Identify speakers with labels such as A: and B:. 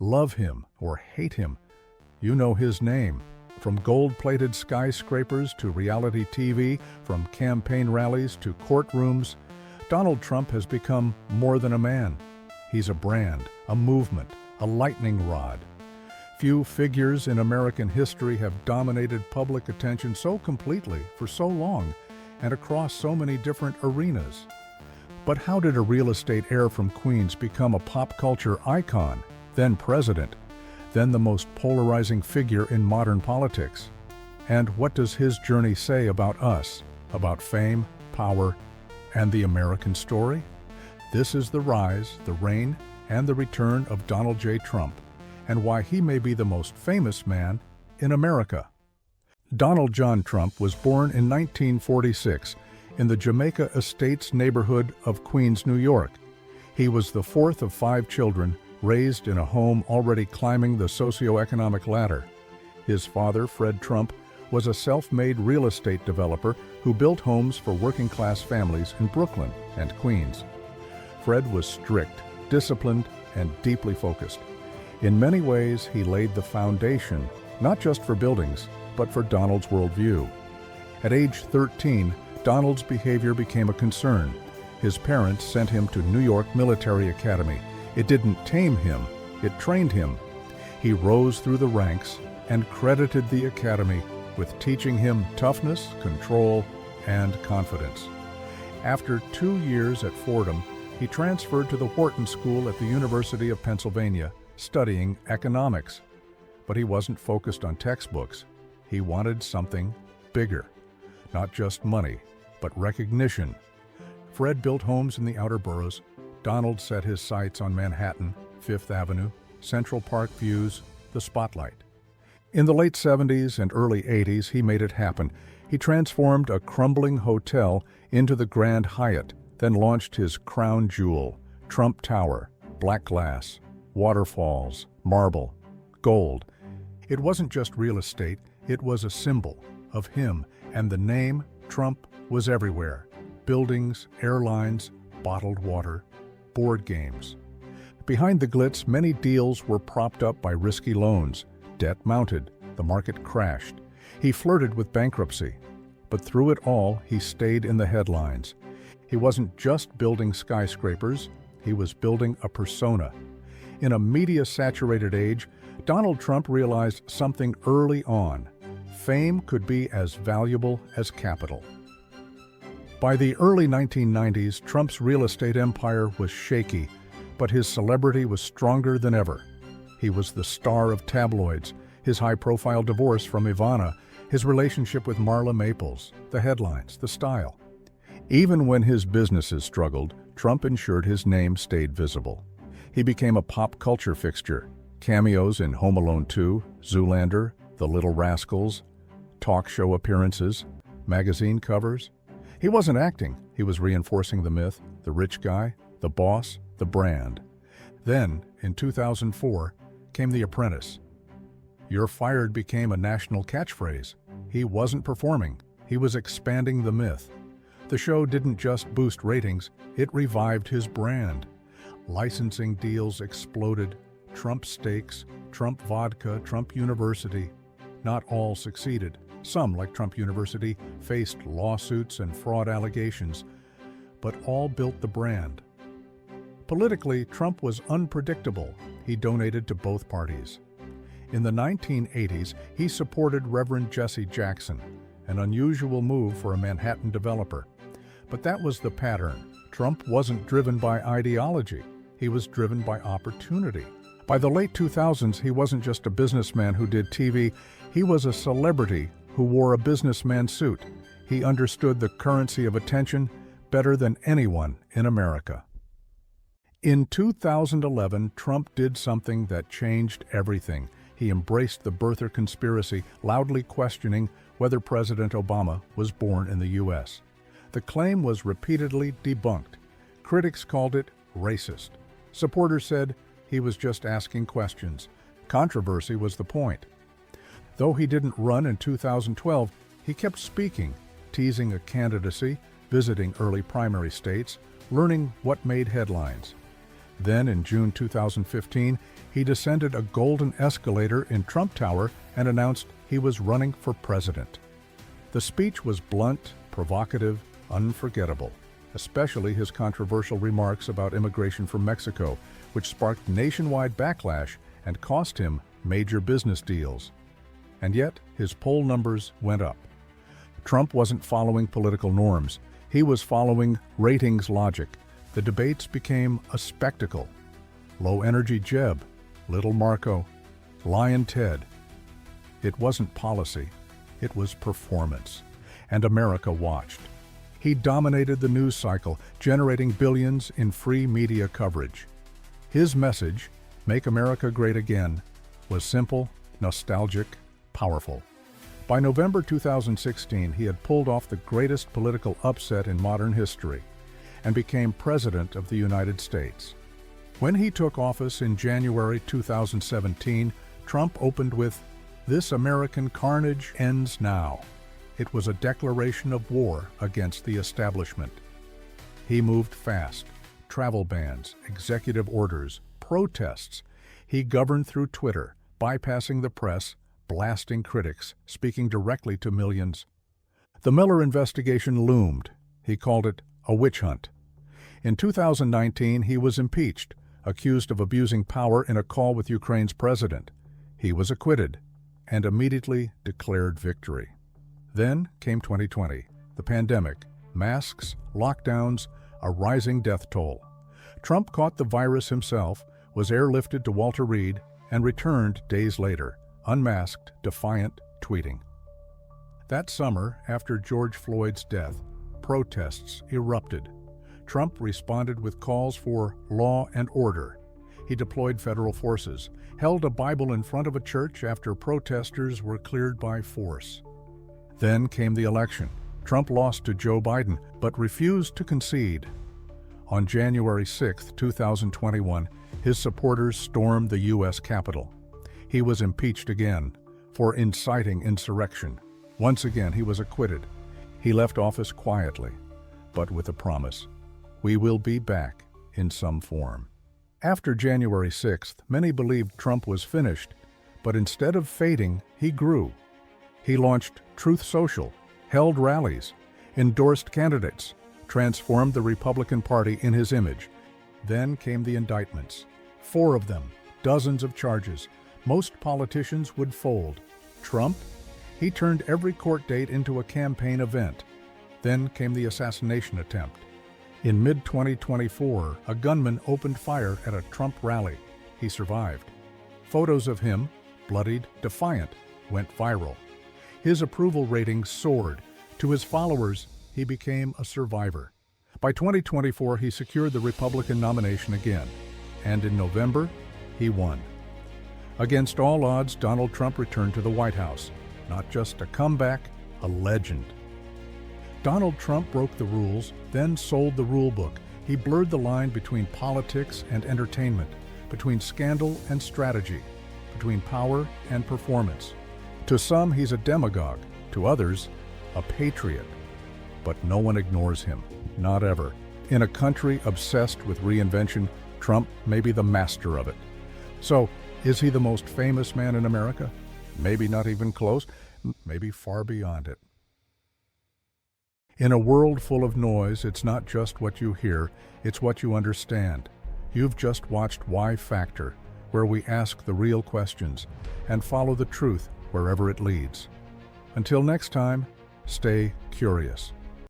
A: Love him or hate him, you know his name. From gold-plated skyscrapers to reality TV, from campaign rallies to courtrooms, Donald Trump has become more than a man. He's a brand, a movement, a lightning rod. Few figures in American history have dominated public attention so completely for so long and across so many different arenas. But how did a real estate heir from Queens become a pop culture icon, then president, then the most polarizing figure in modern politics? And what does his journey say about us, about fame, power, and the American story? This is the rise, the reign, and the return of Donald J. Trump, and why he may be the most famous man in America. Donald John Trump was born in 1946 in the Jamaica Estates neighborhood of Queens, New York. He was the fourth of 5 children, raised in a home already climbing the socioeconomic ladder. His father, Fred Trump, was a self-made real estate developer who built homes for working-class families in Brooklyn and Queens. Fred was strict, disciplined, and deeply focused. In many ways, he laid the foundation, not just for buildings, but for Donald's worldview. At age 13, Donald's behavior became a concern. His parents sent him to New York Military Academy. It didn't tame him, it trained him. He rose through the ranks and credited the academy with teaching him toughness, control, and confidence. After 2 years at Fordham, he transferred to the Wharton School at the University of Pennsylvania, studying economics. But he wasn't focused on textbooks. He wanted something bigger. Not just money, but recognition. Fred built homes in the outer boroughs. Donald set his sights on Manhattan, Fifth Avenue, Central Park views, the spotlight. In the late 70s and early 80s, he made it happen. He transformed a crumbling hotel into the Grand Hyatt, then launched his crown jewel, Trump Tower, black glass, waterfalls, marble, gold. It wasn't just real estate, it was a symbol of him, and the name Trump was everywhere. Buildings, airlines, bottled water, board games. Behind the glitz, many deals were propped up by risky loans. Debt mounted, the market crashed. He flirted with bankruptcy. But through it all, he stayed in the headlines. He wasn't just building skyscrapers, he was building a persona. In a media-saturated age, Donald Trump realized something early on. Fame could be as valuable as capital. By the early 1990s, Trump's real estate empire was shaky, but his celebrity was stronger than ever. He was the star of tabloids, his high-profile divorce from Ivana, his relationship with Marla Maples, the headlines, the style. Even when his businesses struggled, Trump ensured his name stayed visible. He became a pop culture fixture. Cameos in Home Alone 2, Zoolander, The Little Rascals, talk show appearances, magazine covers. He wasn't acting, he was reinforcing the myth, the rich guy, the boss, the brand. Then, in 2004, came The Apprentice. "You're fired" became a national catchphrase. He wasn't performing, he was expanding the myth. The show didn't just boost ratings, it revived his brand. Licensing deals exploded. Trump Steaks, Trump Vodka, Trump University. Not all succeeded. Some, like Trump University, faced lawsuits and fraud allegations, but all built the brand. Politically, Trump was unpredictable. He donated to both parties. In the 1980s, he supported Reverend Jesse Jackson, an unusual move for a Manhattan developer. But that was the pattern. Trump wasn't driven by ideology. He was driven by opportunity. By the late 2000s, he wasn't just a businessman who did TV, he was a celebrity who wore a businessman suit. He understood the currency of attention better than anyone in America. In 2011, Trump did something that changed everything. He embraced the birther conspiracy, loudly questioning whether President Obama was born in the U.S. The claim was repeatedly debunked. Critics called it racist. Supporters said he was just asking questions. Controversy was the point. Though he didn't run in 2012, he kept speaking, teasing a candidacy, visiting early primary states, learning what made headlines. Then, in June 2015, he descended a golden escalator in Trump Tower and announced he was running for president. The speech was blunt, provocative, unforgettable, especially his controversial remarks about immigration from Mexico, which sparked nationwide backlash and cost him major business deals. And yet, his poll numbers went up. Trump wasn't following political norms. He was following ratings logic. The debates became a spectacle. Low-energy Jeb, Little Marco, Lion Ted. It wasn't policy. It was performance. And America watched. He dominated the news cycle, generating billions in free media coverage. His message, "Make America Great Again," was simple, nostalgic, powerful. By November 2016, he had pulled off the greatest political upset in modern history and became President of the United States. When he took office in January 2017, Trump opened with, "This American carnage ends now." It was a declaration of war against the establishment. He moved fast. Travel bans, executive orders, protests. He governed through Twitter, bypassing the press, blasting critics, speaking directly to millions. The Mueller investigation loomed. He called it a witch hunt. In 2019, he was impeached, accused of abusing power in a call with Ukraine's president. He was acquitted and immediately declared victory. Then came 2020, the pandemic, masks, lockdowns, a rising death toll. Trump caught the virus himself, was airlifted to Walter Reed, and returned days later, unmasked, defiant, tweeting. That summer, after George Floyd's death, protests erupted. Trump responded with calls for law and order. He deployed federal forces, held a Bible in front of a church after protesters were cleared by force. Then came the election. Trump lost to Joe Biden, but refused to concede. On January 6, 2021, his supporters stormed the U.S. Capitol. He was impeached again for inciting insurrection. Once again, he was acquitted. He left office quietly, but with a promise: "We will be back in some form." After January 6th, many believed Trump was finished, but instead of fading, he grew. He launched Truth Social, held rallies, endorsed candidates, transformed the Republican Party in his image. Then came the indictments. 4 of them, dozens of charges. Most politicians would fold. Trump? He turned every court date into a campaign event. Then came the assassination attempt. In mid-2024, a gunman opened fire at a Trump rally. He survived. Photos of him, bloodied, defiant, went viral. His approval ratings soared. To his followers, he became a survivor. By 2024, he secured the Republican nomination again. And in November, he won. Against all odds, Donald Trump returned to the White House. Not just a comeback, a legend. Donald Trump broke the rules, then sold the rule book. He blurred the line between politics and entertainment, between scandal and strategy, between power and performance. To some, he's a demagogue. To others, a patriot. But no one ignores him. Not ever. In a country obsessed with reinvention, Trump may be the master of it. So, is he the most famous man in America? Maybe not even close. Maybe far beyond it. In a world full of noise, it's not just what you hear, it's what you understand. You've just watched Why Factor, where we ask the real questions and follow the truth wherever it leads. Until next time, stay curious.